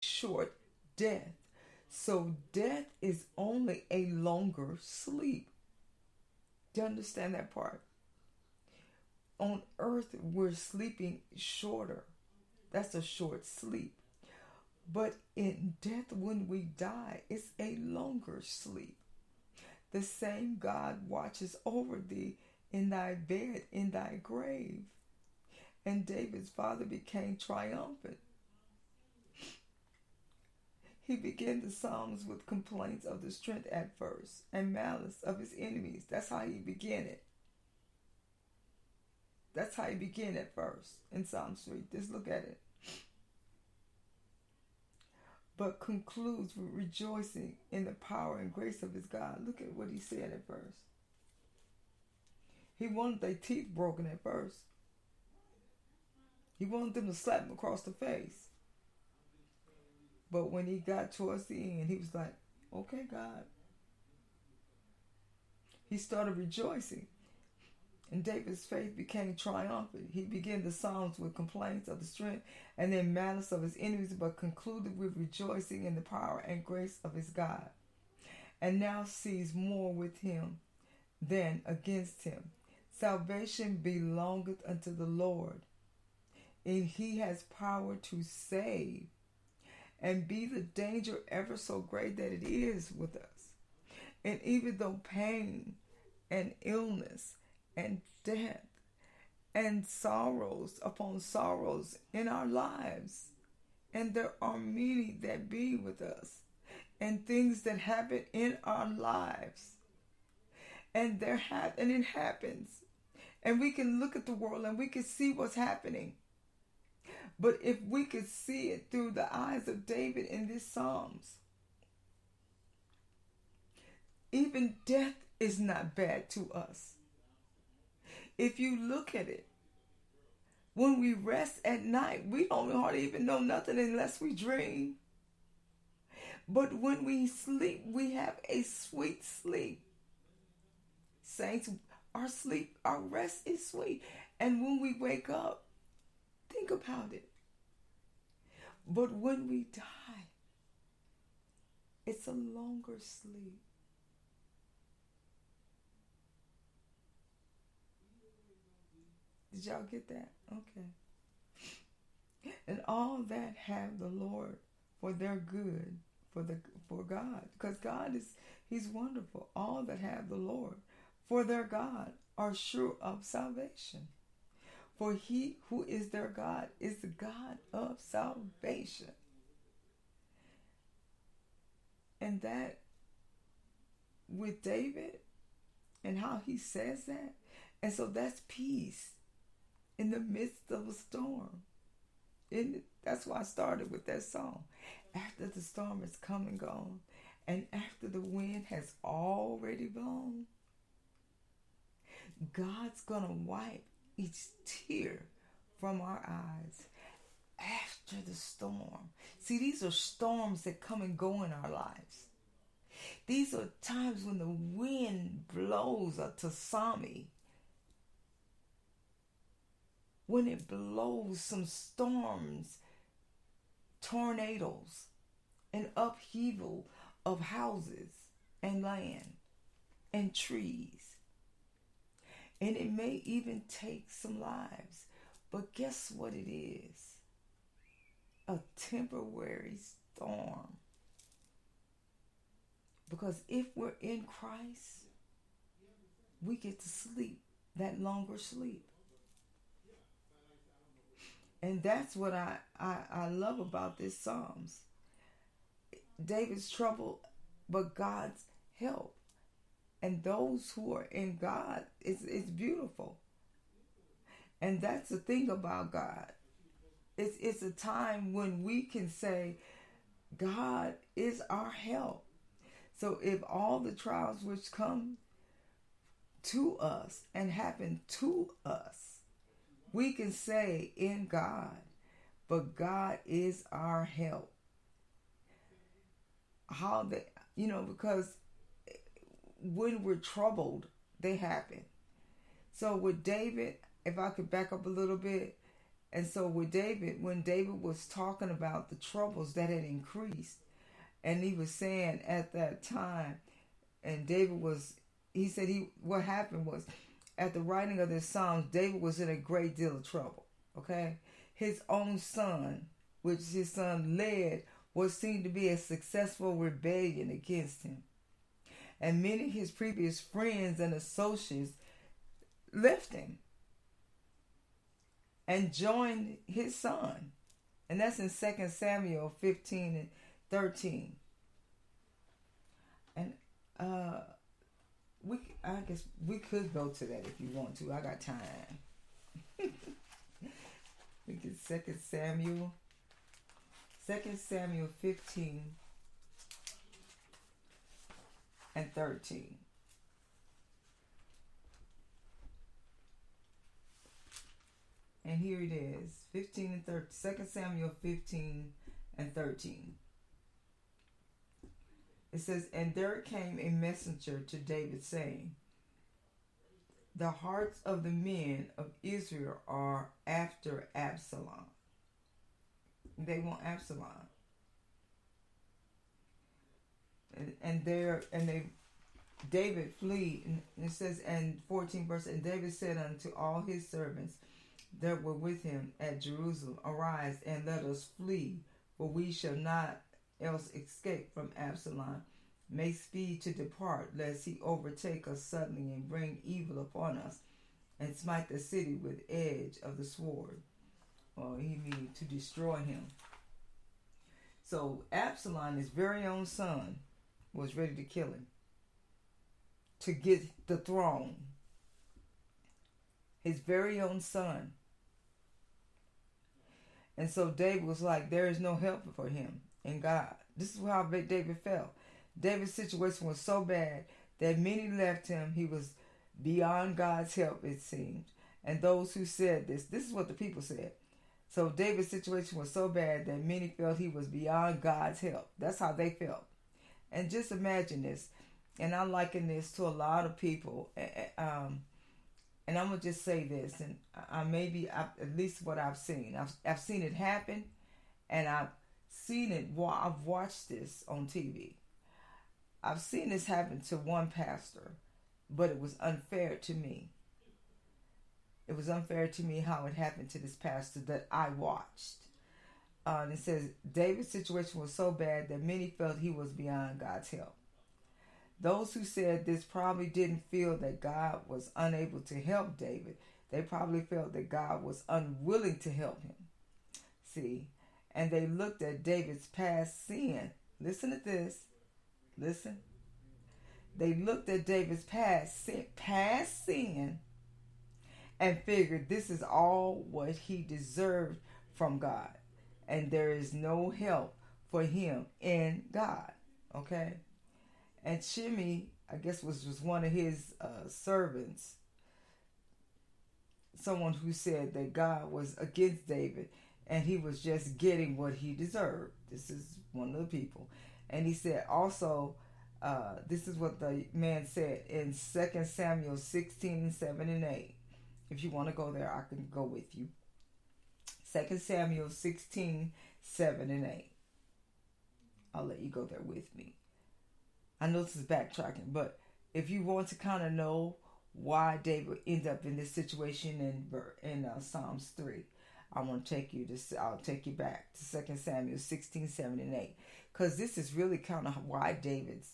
short death. So death is only a longer sleep. Do you understand that part? On earth, we're sleeping shorter. That's a short sleep. But in death, when we die, it's a longer sleep. The same God watches over thee in thy bed, in thy grave. And David's father became triumphant. He began the Psalms with complaints of the strength at first and malice of his enemies. That's how he began it. That's how he began at first in Psalms 3. Just look at it. But concludes with rejoicing in the power and grace of his God. Look at what he said at first. He wanted their teeth broken at first. He wanted them to slap him across the face. But when he got towards the end, he was like, okay, God. He started rejoicing. And David's faith became triumphant. He began the Psalms with complaints of the strength and then malice of his enemies, but concluded with rejoicing in the power and grace of his God. And now sees more with him than against him. Salvation belongeth unto the Lord, and he has power to save. And be the danger ever so great that it is with us. And even though pain and illness and death and sorrows upon sorrows in our lives, and there are many that be with us, and things that happen in our lives, and it happens, and we can look at the world and we can see what's happening. But if we could see it through the eyes of David in this Psalms, even death is not bad to us. If you look at it, when we rest at night, we don't hardly even know nothing unless we dream. But when we sleep, we have a sweet sleep. Saints, our sleep, our rest is sweet. And when we wake up, think about it. But when we die, it's a longer sleep. Did y'all get that? Okay. And all that have the Lord for their good, for God, because God He's wonderful. All that have the Lord for their God are sure of salvation. For he who is their God is the God of salvation. And that with David and how he says that. And so that's peace in the midst of a storm. And that's why I started with that song. After the storm has come and gone, and after the wind has already blown, God's going to wipe each tear from our eyes after the storm. See, these are storms that come and go in our lives. These are times when the wind blows a tsunami. When it blows some storms, tornadoes, and upheaval of houses and land and trees. And it may even take some lives. But guess what it is? A temporary storm. Because if we're in Christ, we get to sleep that longer sleep. And that's what I love about this Psalms. David's trouble, but God's help. And those who are in God, it's beautiful. And that's the thing about God. It's a time when we can say, God is our help. So if all the trials which come to us and happen to us, we can say in God, but God is our help. How that, because when we're troubled, they happen. So with David, if I could back up a little bit, And so with David, when David was talking about the troubles that had increased, and he was saying at that time, and David was, he said what happened was, at the writing of this psalm, David was in a great deal of trouble. Okay, his own son, which his son led, what seemed to be a successful rebellion against him, and many of his previous friends and associates left him and joined his son. And that's in 2 Samuel 15 and 13. And I guess we could go to that if you want to. I got time. We get 2 Samuel 15 and 13. And here it is, 15 and 13. 2 Samuel 15 and 13. It says, and there came a messenger to David saying, the hearts of the men of Israel are after Ab-sa-lom. They want Ab-sa-lom. David flee, and it says, and 14 verse, and David said unto all his servants that were with him at Jerusalem, arise and let us flee, for we shall not else escape from Ab-sa-lom. Make speed to depart, lest he overtake us suddenly and bring evil upon us, and smite the city with edge of the sword. Or he means to destroy him. So Ab-sa-lom, his very own son, was ready to kill him, to get the throne. His very own son. And so David was like, there is no help for him in God. This is how David felt. David's situation was so bad that many left him. He was beyond God's help, it seemed. And those who said this is what the people said. So David's situation was so bad that many felt he was beyond God's help. That's how they felt. And just imagine this. And I liken this to a lot of people. And I'm going to just say this. And at least what I've seen. I've seen it happen. And I've seen it. I've watched this on TV. I've seen this happen to one pastor. But it was unfair to me. It was unfair to me how it happened to this pastor that I watched. And it says, David's situation was so bad that many felt he was beyond God's help. Those who said this probably didn't feel that God was unable to help David. They probably felt that God was unwilling to help him. See, and they looked at David's past sin. Listen to this. Listen. They looked at David's past sin and figured this is all what he deserved from God. And there is no help for him in God. Okay? And Shimei, I guess, was one of his servants. Someone who said that God was against David and he was just getting what he deserved. This is one of the people. And he said also, this is what the man said in 2 Samuel 16, 7 and 8. If you want to go there, I can go with you. 2 Samuel 16, 7 and 8. I'll let you go there with me. I know this is backtracking, but if you want to kind of know why David ended up in this situation in Psalms 3, I'll take you back to 2 Samuel 16, 7 and 8. Because this is really kind of why David's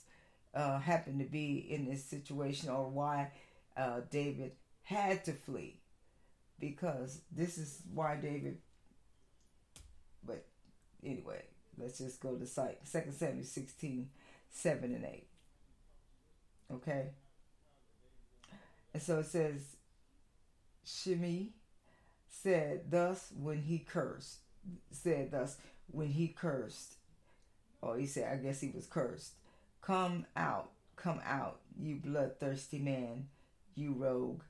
happened to be in this situation, or why David had to flee. Because this is why David, but anyway, let's just go to 2 Samuel 16, 7 and 8. Okay? And so it says, Shimei said thus when he cursed. Or he said, I guess he was cursed. Come out, you bloodthirsty man, you rogue.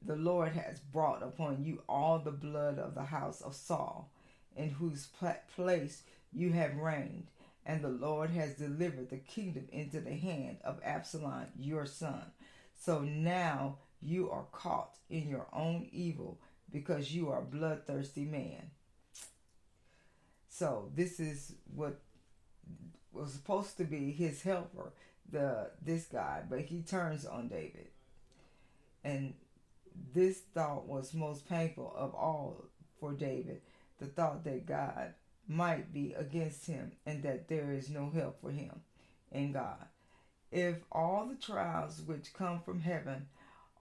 The Lord has brought upon you all the blood of the house of Saul, in whose place you have reigned. And the Lord has delivered the kingdom into the hand of Ab-sa-lom, your son. So now you are caught in your own evil. because you are a bloodthirsty man. So this is what was supposed to be his helper, this guy, but he turns on David. And this thought was most painful of all for David, the thought that God might be against him and that there is no help for him in God. If all the trials which come from heaven,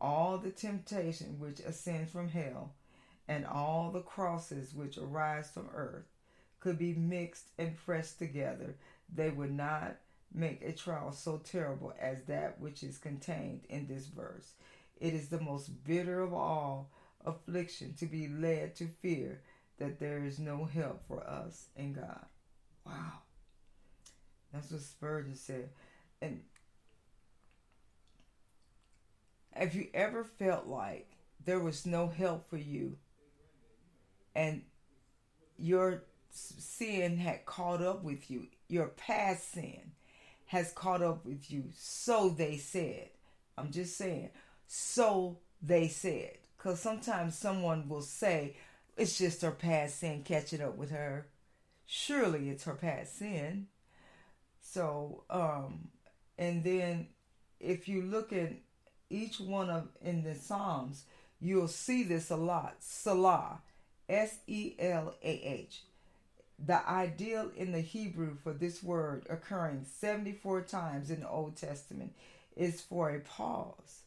all the temptation which ascend from hell, and all the crosses which arise from earth could be mixed and pressed together, they would not make a trial so terrible as that which is contained in this verse. It is the most bitter of all affliction to be led to fear that there is no help for us in God. Wow. That's what Spurgeon said. And have you ever felt like there was no help for you and your sin had caught up with you? Your past sin has caught up with you, so they said. I'm just saying, so they said. Because sometimes someone will say, it's just her past sin catching up with her. Surely it's her past sin. So, and then if you look at each one of in the Psalms, you'll see this a lot. Salah, S-E-L-A-H. The ideal in the Hebrew for this word, occurring 74 times in the Old Testament, is for a pause.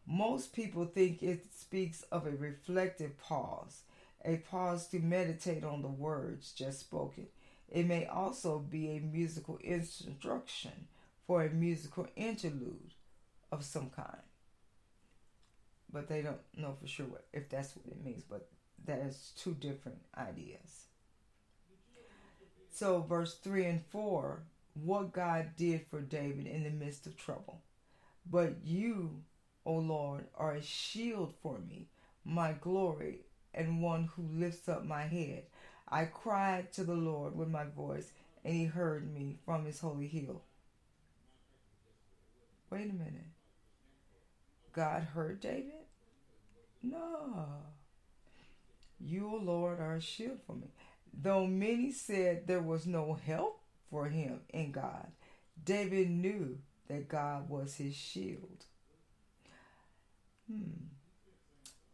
Most people think it speaks of a reflective pause, a pause to meditate on the words just spoken. It may also be a musical instruction for a musical interlude of some kind. But they don't know for sure if that's what it means, but that is two different ideas. So verse 3 and 4, what God did for David in the midst of trouble. But you, O Lord, are a shield for me, my glory, and one who lifts up my head. I cried to the Lord with my voice, and he heard me from his holy hill. Wait a minute. God heard David? No. You, O Lord, are a shield for me. Though many said there was no help for him in God, David knew that God was his shield.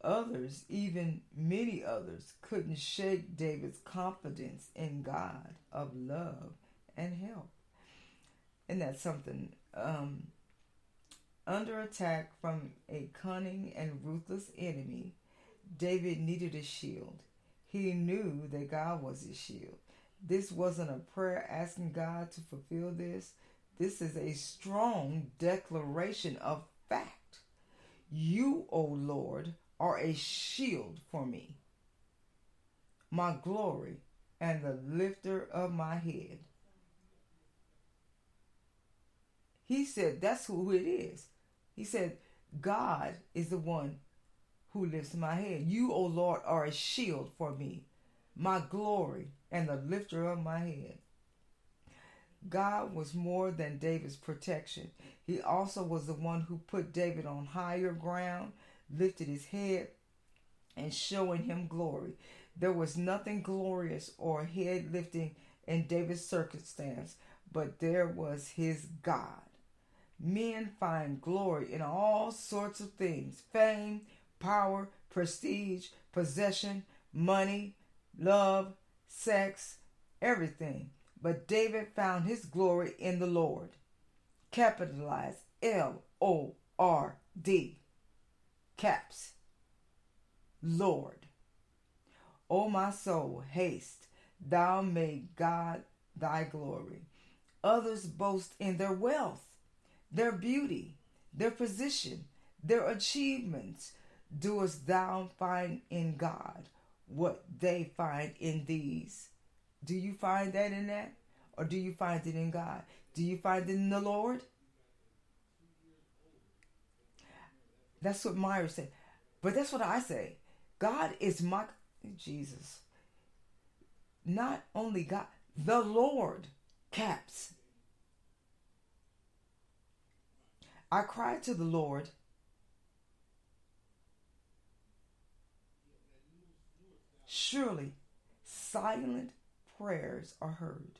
Others, even many others, couldn't shake David's confidence in God of love and help. And that's something. Under attack from a cunning and ruthless enemy, David needed a shield. He knew that God was his shield. This wasn't a prayer asking God to fulfill this. This is a strong declaration of fact. You, O Lord, are a shield for me, my glory, and the lifter of my head. He said that's who it is. He said, God is the one who lifts my head. You, O Lord, are a shield for me, my glory, and the lifter of my head. God was more than David's protection. He also was the one who put David on higher ground, lifted his head, and showing him glory. There was nothing glorious or head-lifting in David's circumstance, but there was his God. Men find glory in all sorts of things: fame, power, prestige, possession, money, love, sex, everything. But David found his glory in the Lord. Capitalized L-O-R-D. Caps. Lord. O my soul, haste, thou make God thy glory. Others boast in their wealth, their beauty, their position, their achievements. Doest thou find in God what they find in these? Do you find that in that? Or do you find it in God? Do you find it in the Lord? That's what Myra said. But that's what I say. God is my... Jesus. Not only God. The Lord. Caps. I cried to the Lord. Surely silent prayers are heard.